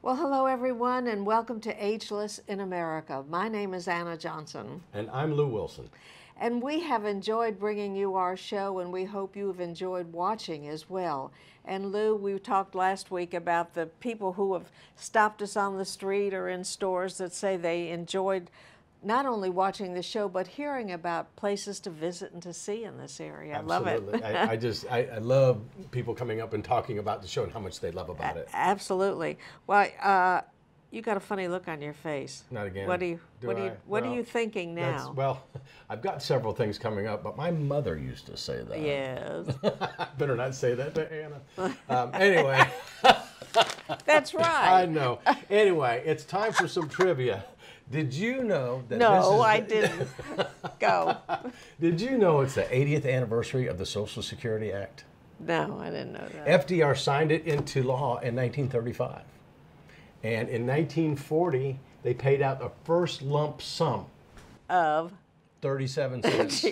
Well, hello everyone, and welcome to Ageless in America. My name is Anna Johnson. And I'm Lew Wilson. And we have enjoyed bringing you our show, and we hope you have enjoyed watching as well. And Lew, we talked last week about the people who have stopped us on the street or in stores that say they enjoyed not only watching the show, but hearing about places to visit and to see in this area. Absolutely. I love it. I love people coming up and talking about the show and how much they love about it. Absolutely. Well, you got a funny look on your face. Not again. What are you thinking now? Well, I've got several things coming up, but my mother used to say that. Yes. Better not say that to Anna. Anyway. That's right. I know. Anyway, it's time for some trivia. Did you know that No, I didn't. Go. Did you know it's the 80th anniversary of the Social Security Act? No, I didn't know that. FDR signed it into law in 1935. And in 1940, they paid out the first lump sum Of? 37 cents.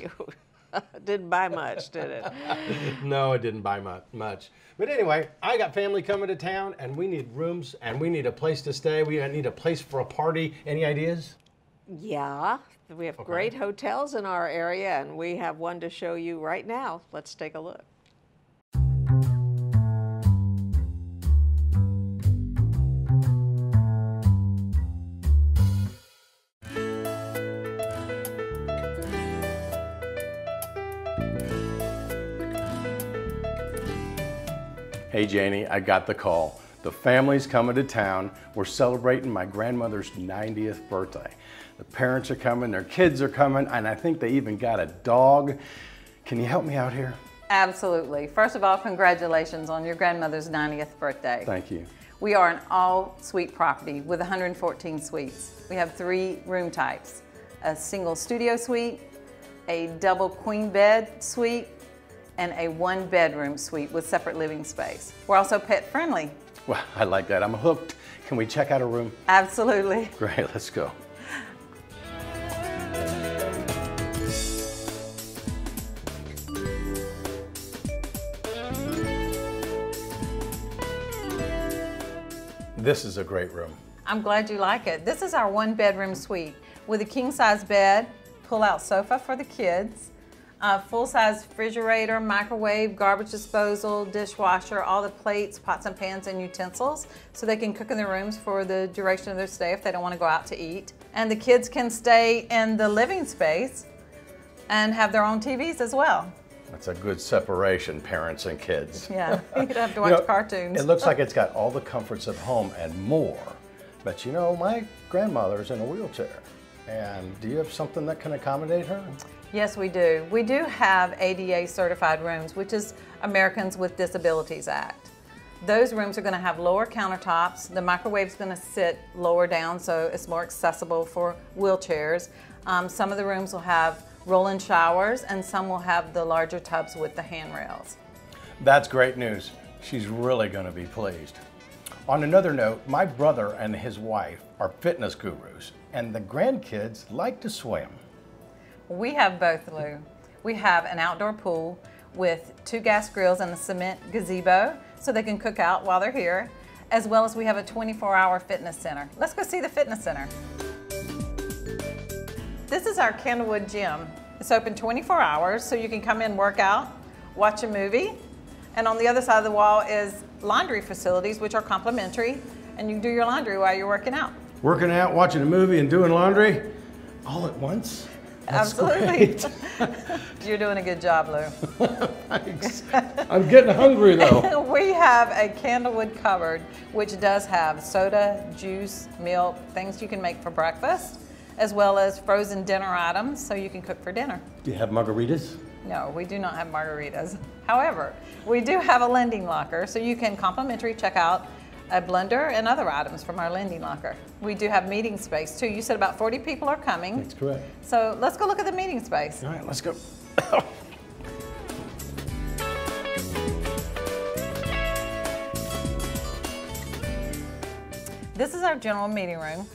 Didn't buy much, did it? No, it didn't buy much. But anyway, I got family coming to town, and we need rooms, and we need a place to stay. We need a place for a party. Any ideas? Yeah, we have great hotels in our area, and we have one to show you right now. Let's take a look. Hey Janie, I got the call. The family's coming to town. We're celebrating my grandmother's 90th birthday. The parents are coming, their kids are coming, and I think they even got a dog. Can you help me out here? Absolutely. First of all, congratulations on your grandmother's 90th birthday. Thank you. We are an all-suite property with 114 suites. We have 3 room types: a single studio suite, a double queen bed suite, and a 1-bedroom suite with separate living space. We're also pet friendly. Well, I like that. I'm hooked. Can we check out a room? Absolutely. Great, let's go. This is a great room. I'm glad you like it. This is our 1-bedroom suite with a king-size bed, pull-out sofa for the kids, full-size refrigerator, microwave, garbage disposal, dishwasher, all the plates, pots and pans, and utensils, so they can cook in their rooms for the duration of their stay if they don't want to go out to eat. And the kids can stay in the living space and have their own TVs as well. That's a good separation, parents and kids. Yeah, you don't have to watch cartoons. It looks like it's got all the comforts of home and more. But you know, my grandmother's in a wheelchair. And do you have something that can accommodate her? Yes, we do. We do have ADA certified rooms, which is Americans with Disabilities Act. Those rooms are going to have lower countertops. The microwave's going to sit lower down, so it's more accessible for wheelchairs. Some of the rooms will have roll-in showers, and some will have the larger tubs with the handrails. That's great news. She's really going to be pleased. On another note, my brother and his wife are fitness gurus, and the grandkids like to swim. We have both, Lou. We have an outdoor pool with 2 gas grills and a cement gazebo so they can cook out while they're here, as well as we have a 24-hour fitness center. Let's go see the fitness center. This is our Candlewood gym. It's open 24 hours, so you can come in, work out, watch a movie, and on the other side of the wall is laundry facilities, which are complimentary, and you can do your laundry while you're working out. Working out, watching a movie, and doing laundry all at once? That's Absolutely. Great. You're doing a good job, Lou. Thanks. I'm getting hungry though. We have a Candlewood cupboard, which does have soda, juice, milk, things you can make for breakfast, as well as frozen dinner items so you can cook for dinner. Do you have margaritas? No, we do not have margaritas. However, we do have a lending locker, so you can complimentary check out a blender and other items from our lending locker. We do have meeting space too. You said about 40 people are coming. That's correct. So let's go look at the meeting space. All right, let's go. This is our general meeting room.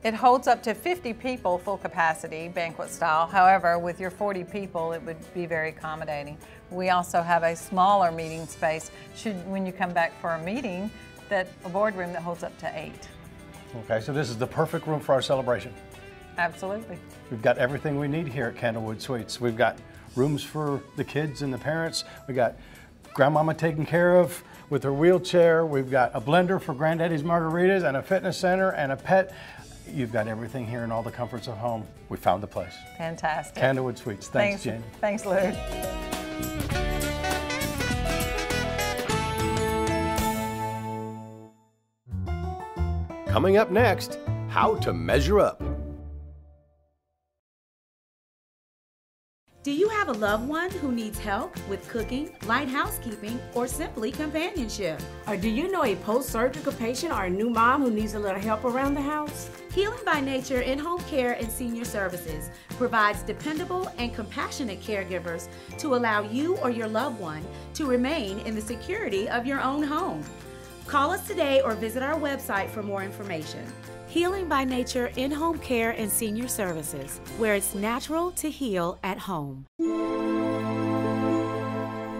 It holds up to 50 people, full capacity, banquet style. However, with your 40 people, it would be very accommodating. We also have a smaller meeting space. When you come back for a meeting, a boardroom that holds up to 8. Okay, so this is the perfect room for our celebration. Absolutely. We've got everything we need here at Candlewood Suites. We've got rooms for the kids and the parents. We got grandmama taken care of with her wheelchair. We've got a blender for granddaddy's margaritas and a fitness center and a pet. You've got everything here and all the comforts of home. We found the place. Fantastic. Candlewood Suites. Thanks, Jane. Thanks, Lou. Coming up next, how to measure up. Do you have a loved one who needs help with cooking, light housekeeping, or simply companionship? Or do you know a post-surgical patient or a new mom who needs a little help around the house? Healing by Nature in-home care and senior services provides dependable and compassionate caregivers to allow you or your loved one to remain in the security of your own home. Call us today or visit our website for more information. Healing by Nature in-home care and senior services, where it's natural to heal at home.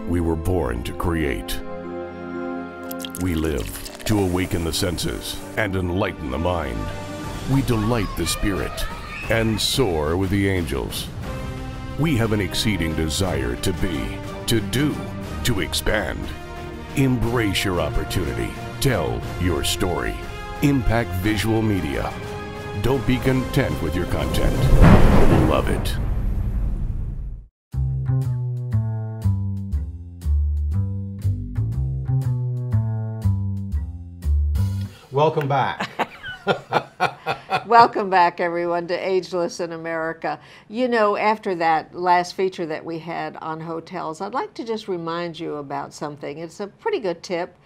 We were born to create. We live to awaken the senses and enlighten the mind. We delight the spirit and soar with the angels. We have an exceeding desire to be, to do, to expand. Embrace your opportunity. Tell your story. Impact Visual Media. Don't be content with your content. Love it. Welcome back. Welcome back, everyone, to Ageless in America. You know, after that last feature that we had on hotels, I'd like to just remind you about something. It's a pretty good tip.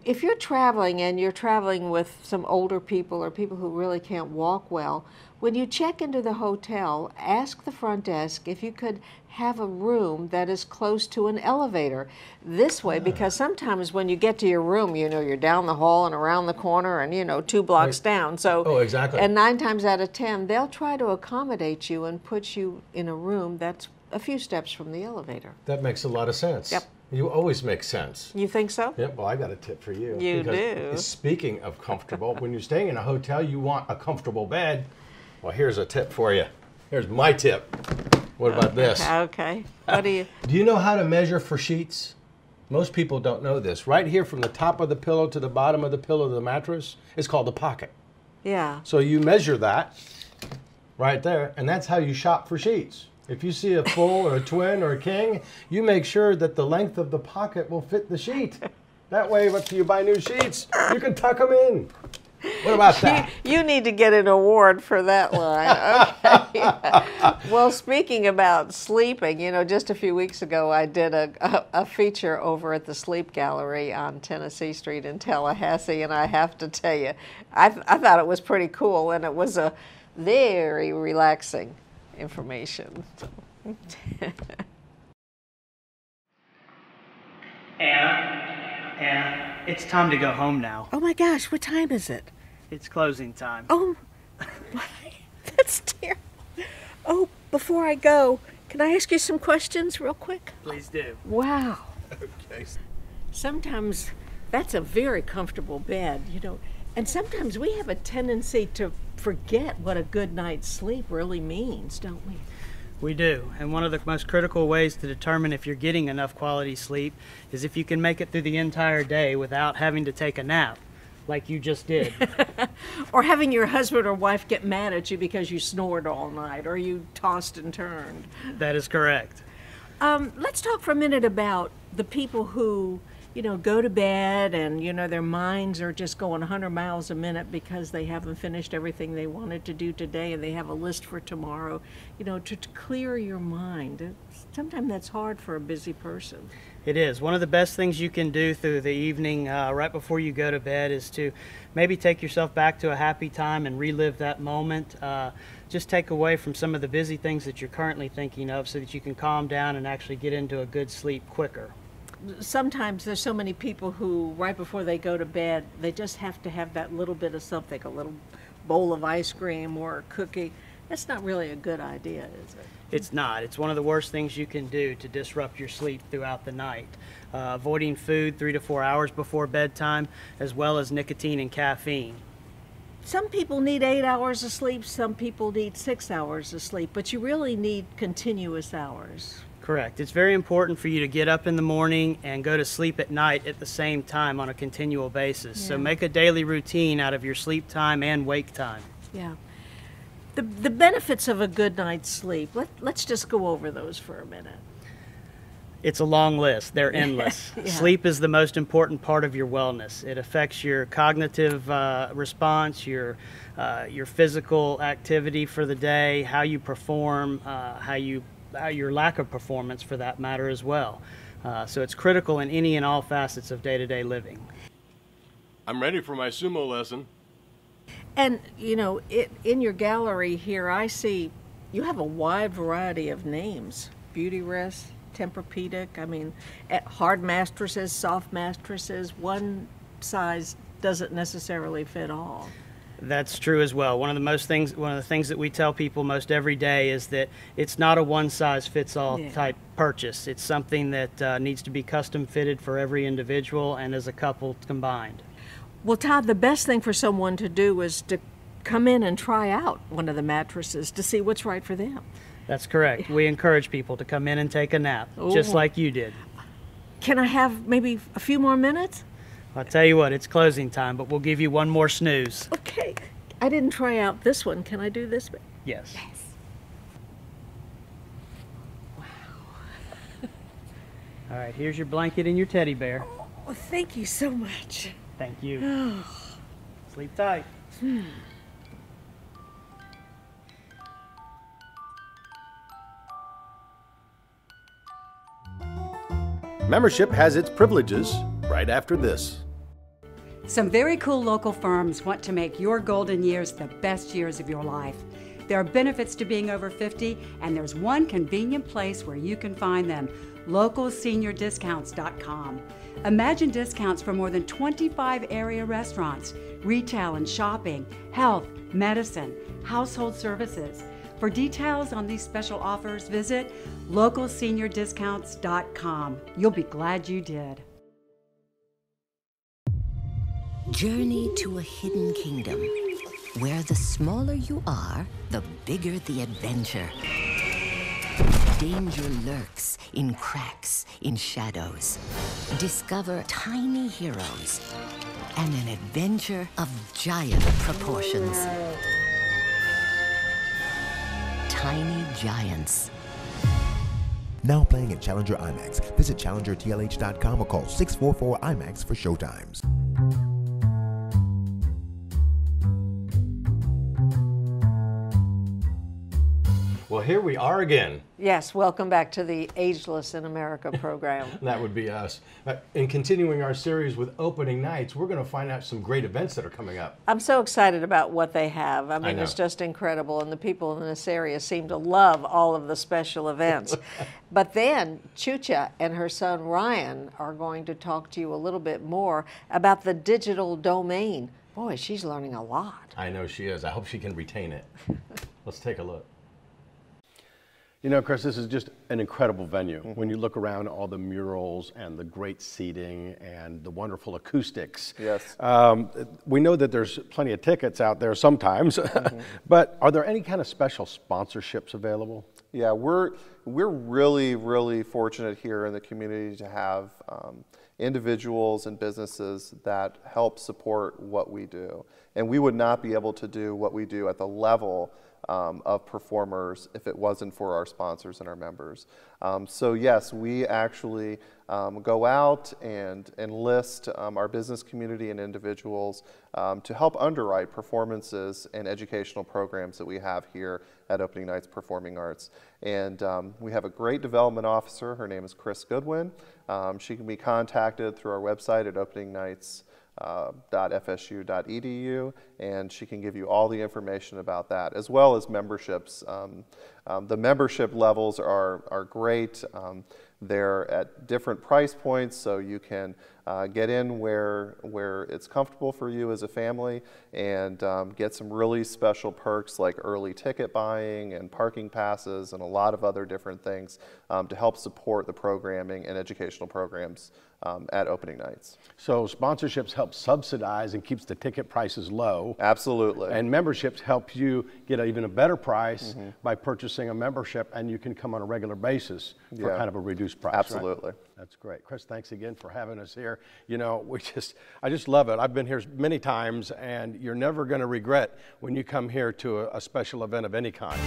If you're traveling and you're traveling with some older people or people who really can't walk well, when you check into the hotel, ask the front desk if you could have a room that is close to an elevator. This way, because sometimes when you get to your room, you know, you're down the hall and around the corner and, you know, 2 blocks down. So, oh, exactly. And 9 times out of 10, they'll try to accommodate you and put you in a room that's a few steps from the elevator. That makes a lot of sense. Yep. You always make sense. You think so? Yep, well, I got a tip for you. You because do. Speaking of comfortable, when you're staying in a hotel, you want a comfortable bed. Well, here's a tip for you. Here's my tip. What about this? Okay. What do you... Do you know how to measure for sheets? Most people don't know this. Right here from the top of the pillow to the bottom of the pillow of the mattress is called the pocket. Yeah. So you measure that right there, and that's how you shop for sheets. If you see a full or a twin or a king, you make sure that the length of the pocket will fit the sheet. That way, after you buy new sheets, you can tuck them in. What about that? You need to get an award for that line. Okay. Well, speaking about sleeping, you know, just a few weeks ago I did a feature over at the Sleep Gallery on Tennessee Street in Tallahassee, and I have to tell you, I thought it was pretty cool, and it was a very relaxing information. Anna, it's time to go home now. Oh my gosh, what time is it? It's closing time. Oh, that's terrible. Oh, before I go, can I ask you some questions real quick? Please do. Wow. Okay. Sometimes that's a very comfortable bed, you know, and sometimes we have a tendency to forget what a good night's sleep really means, don't we? We do. And one of the most critical ways to determine if you're getting enough quality sleep is if you can make it through the entire day without having to take a nap, like you just did. Or having your husband or wife get mad at you because you snored all night or you tossed and turned. That is correct. Let's talk for a minute about the people who, you know, go to bed and, you know, their minds are just going 100 miles a minute because they haven't finished everything they wanted to do today and they have a list for tomorrow. You know, to clear your mind. Sometimes that's hard for a busy person. It is. One of the best things you can do through the evening right before you go to bed is to maybe take yourself back to a happy time and relive that moment. Just take away from some of the busy things that you're currently thinking of so that you can calm down and actually get into a good sleep quicker. Sometimes there's so many people who, right before they go to bed, they just have to have that little bit of something, a little bowl of ice cream or a cookie. That's not really a good idea, is it? It's not. It's one of the worst things you can do to disrupt your sleep throughout the night. Avoiding food 3 to 4 hours before bedtime, as well as nicotine and caffeine. Some people need 8 hours of sleep, some people need 6 hours of sleep, but you really need continuous hours. Correct. It's very important for you to get up in the morning and go to sleep at night at the same time on a continual basis. Yeah. So make a daily routine out of your sleep time and wake time. Yeah. The benefits of a good night's sleep, let's just go over those for a minute. It's a long list. They're endless. Yeah. Sleep is the most important part of your wellness. It affects your cognitive response, your physical activity for the day, how you perform, your lack of performance for that matter as well. So it's critical in any and all facets of day-to-day living. I'm ready for my sumo lesson. And, you know, in your gallery here, I see you have a wide variety of names. Beauty Rest, Tempur-Pedic, I mean, hard mattresses, soft mattresses. One size doesn't necessarily fit all. That's true as well. One of the things that we tell people most every day is that it's not a one-size-fits-all type purchase. It's something that needs to be custom fitted for every individual and as a couple combined. Well, Todd, the best thing for someone to do is to come in and try out one of the mattresses to see what's right for them. That's correct. We encourage people to come in and take a nap, just like you did. Can I have maybe a few more minutes? I'll tell you what, it's closing time, but we'll give you one more snooze. Okay. I didn't try out this one. Can I do this? Yes. Yes. Wow. All right, here's your blanket and your teddy bear. Oh, thank you so much. Thank you. Sleep tight. Membership has its privileges right after this. Some very cool local firms want to make your golden years the best years of your life. There are benefits to being over 50, and there's one convenient place where you can find them: localseniordiscounts.com. Imagine discounts for more than 25 area restaurants, retail and shopping, health, medicine, household services. For details on these special offers, visit localseniordiscounts.com. You'll be glad you did. Journey to a hidden kingdom, where the smaller you are, the bigger the adventure. Danger lurks in cracks, in shadows. Discover tiny heroes and an adventure of giant proportions. Tiny Giants. Now playing at Challenger IMAX. Visit challengertlh.com or call 644-IMAX for showtimes. Well, here we are again. Yes, welcome back to the Ageless in America program. That would be us. In continuing our series with opening nights, we're going to find out some great events that are coming up. I'm so excited about what they have. I mean, know. it's just incredible, and the people in this area seem to love all of the special events. But then Chucha and her son Ryan are going to talk to you a little bit more about the digital domain. Boy, she's learning a lot. I know she is. I hope she can retain it. Let's take a look. You know, Chris, this is just an incredible venue. When you look around, all the murals and the great seating and the wonderful acoustics. Yes. We know that there's plenty of tickets out there sometimes, but are there any kind of special sponsorships available? Yeah, we're really fortunate here in the community to have individuals and businesses that help support what we do. And we would not be able to do what we do at the level of performers if it wasn't for our sponsors and our members. So yes, we actually go out and enlist our business community and individuals to help underwrite performances and educational programs that we have here at Opening Nights Performing Arts. And we have a great development officer. Her name is Chris Goodwin. She can be contacted through our website at openingnights.fsu.edu, and she can give you all the information about that, as well as memberships. The membership levels are great. They're at different price points, so you can get in where it's comfortable for you as a family, and get some really special perks like early ticket buying and parking passes and a lot of other different things to help support the programming and educational programs at opening nights. So sponsorships help subsidize and keeps the ticket prices low. Absolutely. And memberships help you get even a better price by purchasing a membership, and you can come on a regular basis for kind of a reduced price. Absolutely. Right? That's great. Chris, thanks again for having us here. You know, I just love it. I've been here many times, and you're never going to regret when you come here to a special event of any kind.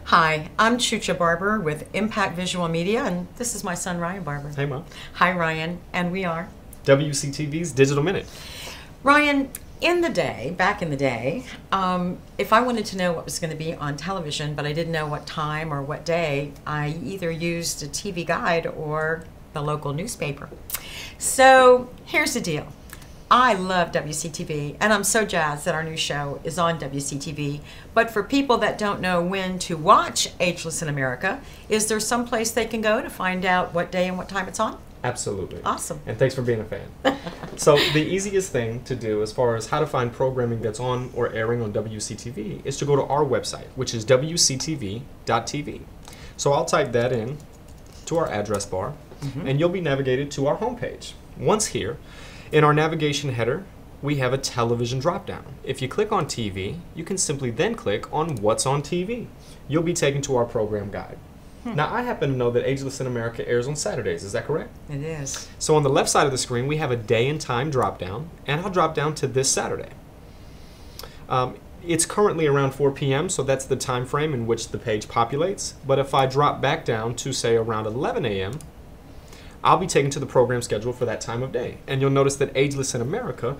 Hi, I'm Chucha Barber with Impact Visual Media, and this is my son Ryan Barber. Hey, Mom. Hi, Ryan, and we are WCTV's Digital Minute. Ryan, back in the day, if I wanted to know what was going to be on television, but I didn't know what time or what day, I either used a TV guide or the local newspaper. So here's the deal. I love WCTV, and I'm so jazzed that our new show is on WCTV. But for people that don't know when to watch Ageless in America, is there some place they can go to find out what day and what time it's on? Absolutely. Awesome. And thanks for being a fan. So the easiest thing to do as far as how to find programming that's on or airing on WCTV is to go to our website, which is wctv.tv. So I'll type that in to our address bar, and you'll be navigated to our homepage. Once here, in our navigation header, we have a television drop-down. If you click on TV, you can simply then click on What's on TV. You'll be taken to our program guide. Now, I happen to know that Ageless in America airs on Saturdays. Is that correct? It is. So on the left side of the screen, we have a day and time drop-down, and I'll drop down to this Saturday. It's currently around 4 p.m., so that's the time frame in which the page populates. But if I drop back down to, say, around 11 a.m., I'll be taken to the program schedule for that time of day. And you'll notice that Ageless in America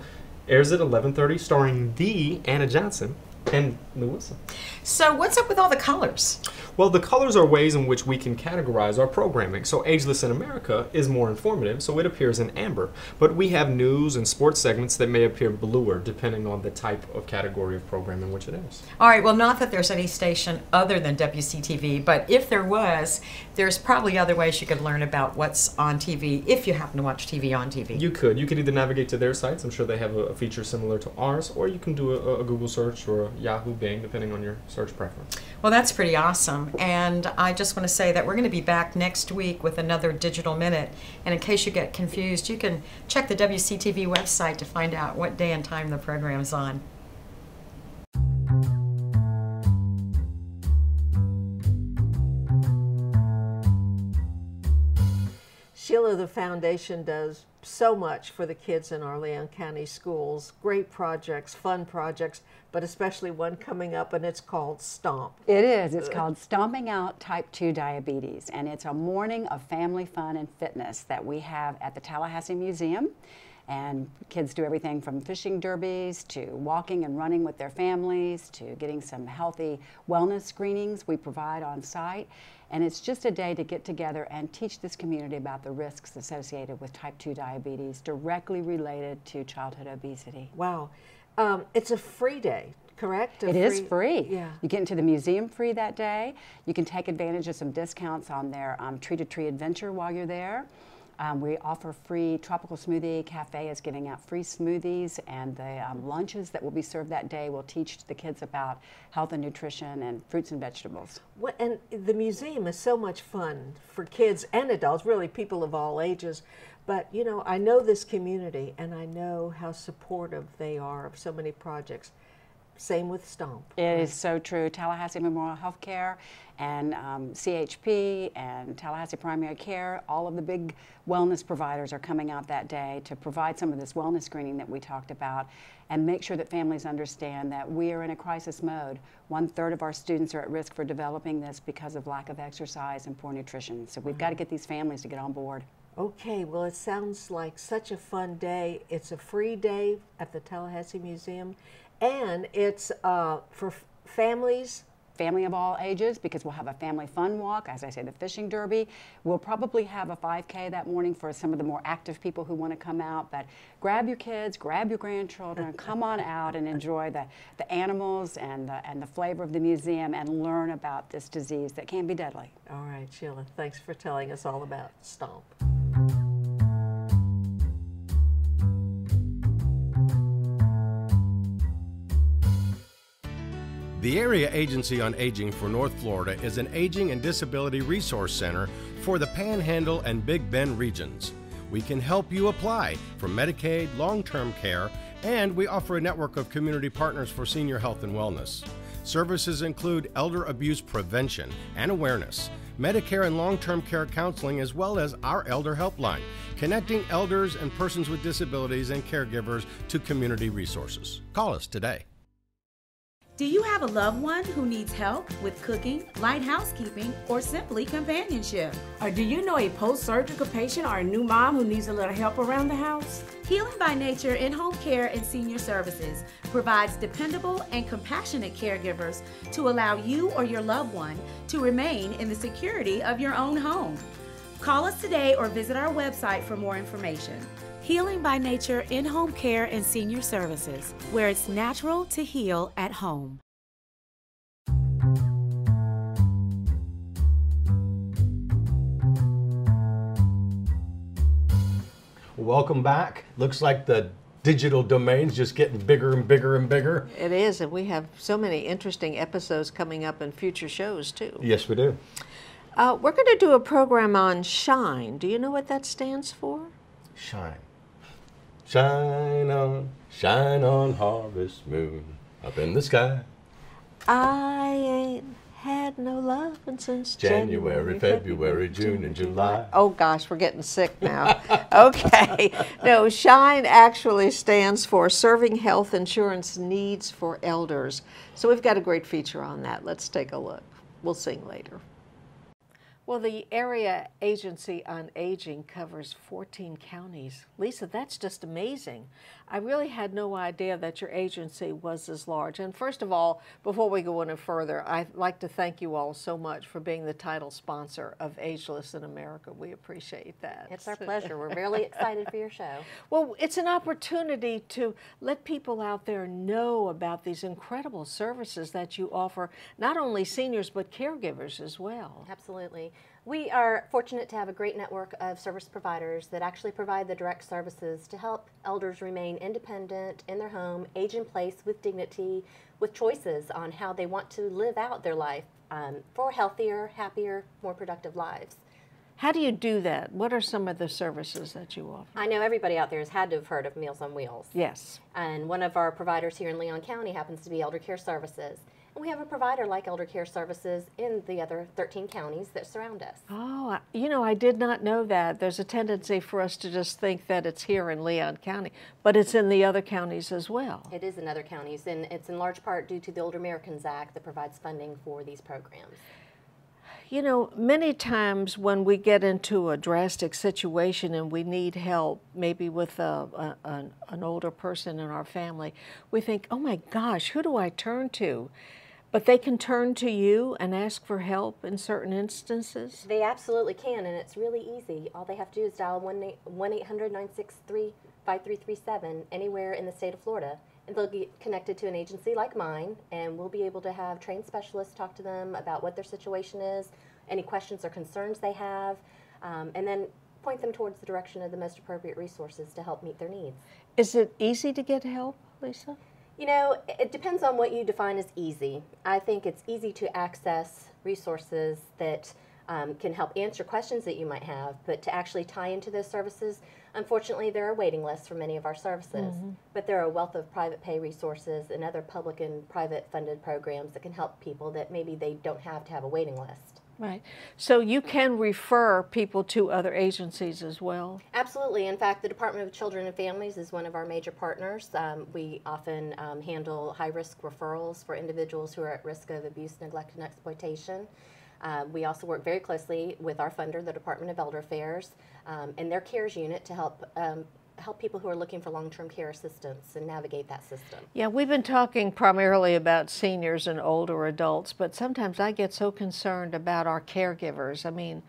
airs at 11:30, starring the Anna Johnson and Lew Wilson. So what's up with all the colors? Well, the colors are ways in which we can categorize our programming. So Ageless in America is more informative, so it appears in amber. But we have news and sports segments that may appear bluer, depending on the type of category of programming which it is. All right, well, not that there's any station other than WCTV, but if there was, there's probably other ways you could learn about what's on TV if you happen to watch TV on TV. You could either navigate to their sites. I'm sure they have a feature similar to ours, or you can do a Google search or a Yahoo Bing, depending on your search preference. Well, that's pretty awesome. And I just want to say that we're going to be back next week with another Digital Minute. And in case you get confused, you can check the WCTV website to find out what day and time the program is on. Sheila, the foundation does so much for the kids in our Leon County schools. Great projects, fun projects, but especially one coming up, and it's called Stomp. It is. It's called Stomping Out Type 2 Diabetes, and it's a morning of family fun and fitness that we have at the Tallahassee Museum. And kids do everything from fishing derbies to walking and running with their families to getting some healthy wellness screenings we provide on site. And it's just a day to get together and teach this community about the risks associated with type 2 diabetes directly related to childhood obesity. Wow. It's a free day, correct? It is free. Yeah. You get into the museum free that day. You can take advantage of some discounts on their tree-to-tree adventure while you're there. We offer free tropical smoothie. Cafe is giving out free smoothies, and the lunches that will be served that day will teach the kids about health and nutrition and fruits and vegetables. And the museum is so much fun for kids and adults, really people of all ages. But, you know, I know this community, and I know how supportive they are of so many projects. Same with Stomp. It is so true. Tallahassee Memorial Healthcare and CHP and Tallahassee Primary Care, all of the big wellness providers are coming out that day to provide some of this wellness screening that we talked about and make sure that families understand that we are in a crisis mode. 1/3 of our students are at risk for developing this because of lack of exercise and poor nutrition. So we've got to get these families to get on board. Okay, well, it sounds like such a fun day. It's a free day at the Tallahassee Museum, and it's for families family of all ages, because we'll have a family fun walk, as I say, the fishing derby. We'll probably have a 5K that morning for some of the more active people who want to come out. But grab your kids, grab your grandchildren, come on out and enjoy the animals and the flavor of the museum and learn about this disease that can be deadly. All right, Sheila, thanks for telling us all about Stomp. The Area Agency on Aging for North Florida is an aging and disability resource center for the Panhandle and Big Bend regions. We can help you apply for Medicaid, long-term care, and we offer a network of community partners for senior health and wellness. Services include elder abuse prevention and awareness, Medicare and long-term care counseling, as well as our Elder Helpline, connecting elders and persons with disabilities and caregivers to community resources. Call us today. Do you have a loved one who needs help with cooking, light housekeeping, or simply companionship? Or do you know a post-surgical patient or a new mom who needs a little help around the house? Healing by Nature in-home care and senior services provides dependable and compassionate caregivers to allow you or your loved one to remain in the security of your own home. Call us today or visit our website for more information. Healing by Nature in-home care and senior services, where it's natural to heal at home. Welcome back. Looks like the digital domain's just getting bigger and bigger and bigger. It is, and we have so many interesting episodes coming up in future shows, too. Yes, we do. We're going to do a program on SHINE. Do you know what that stands for? Shine. Shine on, harvest moon, up in the sky. I ain't had no lovin' since January, February, June, and July. Oh gosh, we're getting sick now. Okay. No, SHINE actually stands for Serving Health Insurance Needs for Elders. So we've got a great feature on that. Let's take a look. We'll sing later. Well, the Area Agency on Aging covers 14 counties. Lisa, that's just amazing. I really had no idea that your agency was as large. And first of all, before we go any further, I'd like to thank you all so much for being the title sponsor of Ageless in America. We appreciate that. It's our pleasure. We're really excited for your show. Well, it's an opportunity to let people out there know about these incredible services that you offer, not only seniors, but caregivers as well. Absolutely. We are fortunate to have a great network of service providers that actually provide the direct services to help elders remain independent in their home, age in place with dignity, with choices on how they want to live out their life for healthier, happier, more productive lives. How do you do that? What are some of the services that you offer? I know everybody out there has had to have heard of Meals on Wheels. Yes. And one of our providers here in Leon County happens to be Elder Care Services. And we have a provider like Elder Care Services in the other 13 counties that surround us. Oh, you know, I did not know that. There's a tendency for us to just think that it's here in Leon County, but it's in the other counties as well. It is in other counties, and it's in large part due to the Older Americans Act that provides funding for these programs. You know, many times when we get into a drastic situation and we need help, maybe with an older person in our family, we think, oh my gosh, who do I turn to? But they can turn to you and ask for help in certain instances? They absolutely can, and it's really easy. All they have to do is dial 1-800-963-5337 anywhere in the state of Florida, and they'll get connected to an agency like mine, and we'll be able to have trained specialists talk to them about what their situation is, any questions or concerns they have, and then point them towards the direction of the most appropriate resources to help meet their needs. Is it easy to get help, Lisa? You know, it depends on what you define as easy. I think it's easy to access resources that can help answer questions that you might have, but to actually tie into those services, unfortunately, there are waiting lists for many of our services. But there are a wealth of private pay resources and other public and private funded programs that can help people that maybe they don't have to have a waiting list. Right. So you can refer people to other agencies as well? Absolutely. In fact, the Department of Children and Families is one of our major partners. We often handle high-risk referrals for individuals who are at risk of abuse, neglect, and exploitation. We also work very closely with our funder, the Department of Elder Affairs, and their CARES unit to help help people who are looking for long-term care assistance and navigate that system. Yeah, we've been talking primarily about seniors and older adults, but sometimes I get so concerned about our caregivers. I mean,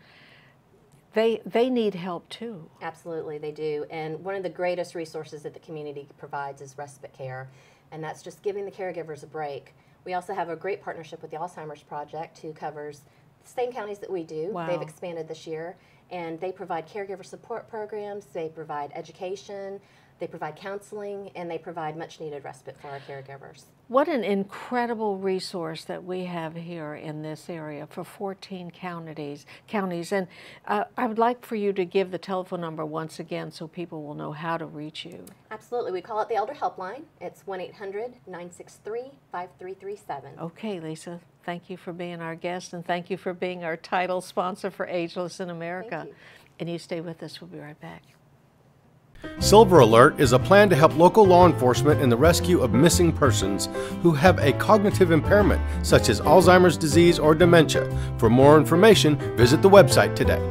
they need help too. Absolutely, they do. And one of the greatest resources that the community provides is respite care, and that's just giving the caregivers a break. We also have a great partnership with the Alzheimer's Project, who covers the same counties that we do. Wow. They've expanded this year, and they provide caregiver support programs, they provide education, they provide counseling, and they provide much needed respite for our caregivers. What an incredible resource that we have here in this area for 14 counties. And I would like for you to give the telephone number once again so people will know how to reach you. Absolutely. We call it the Elder Helpline. It's 1-800-963-5337. Okay, Lisa, thank you for being our guest, and thank you for being our title sponsor for Ageless in America. Thank you. And you stay with us. We'll be right back. Silver Alert is a plan to help local law enforcement in the rescue of missing persons who have a cognitive impairment, such as Alzheimer's disease or dementia. For more information, visit the website today.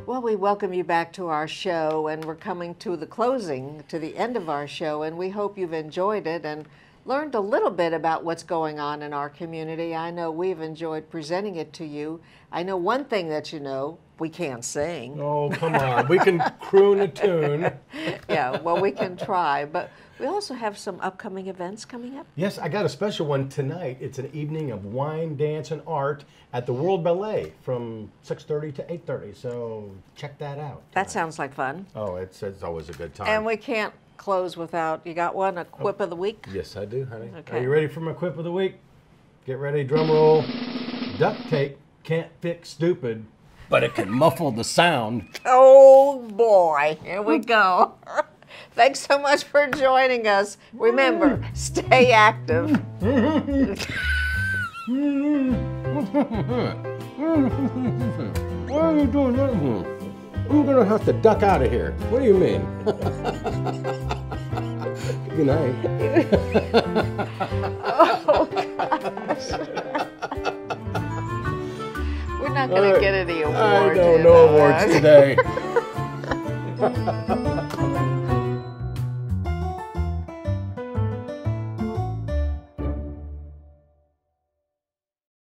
Well, we welcome you back to our show, and we're coming to the end of our show, and we hope you've enjoyed it and learned a little bit about what's going on in our community. I know we've enjoyed presenting it to you. I know one thing that you know, we can't sing. Oh, come on. We can croon a tune. Yeah, well, we can try, but we also have some upcoming events coming up. Yes, I got a special one tonight. It's an evening of wine, dance, and art at the World Ballet from 6:30 to 8:30, so check that out. That sounds like fun. Oh, it's always a good time. And we can't close without, you got one, a quip of the week? Yes, I do, honey. Okay. Are you ready for my quip of the week? Get ready, drum roll. Duct tape can't fix stupid, but it can muffle the sound. Oh boy, here we go. Thanks so much for joining us. Remember, stay active. Why are you doing that? I'm gonna have to duck out of here. What do you mean? Good night. Oh gosh. We're not gonna get any awards. I know, no awards today.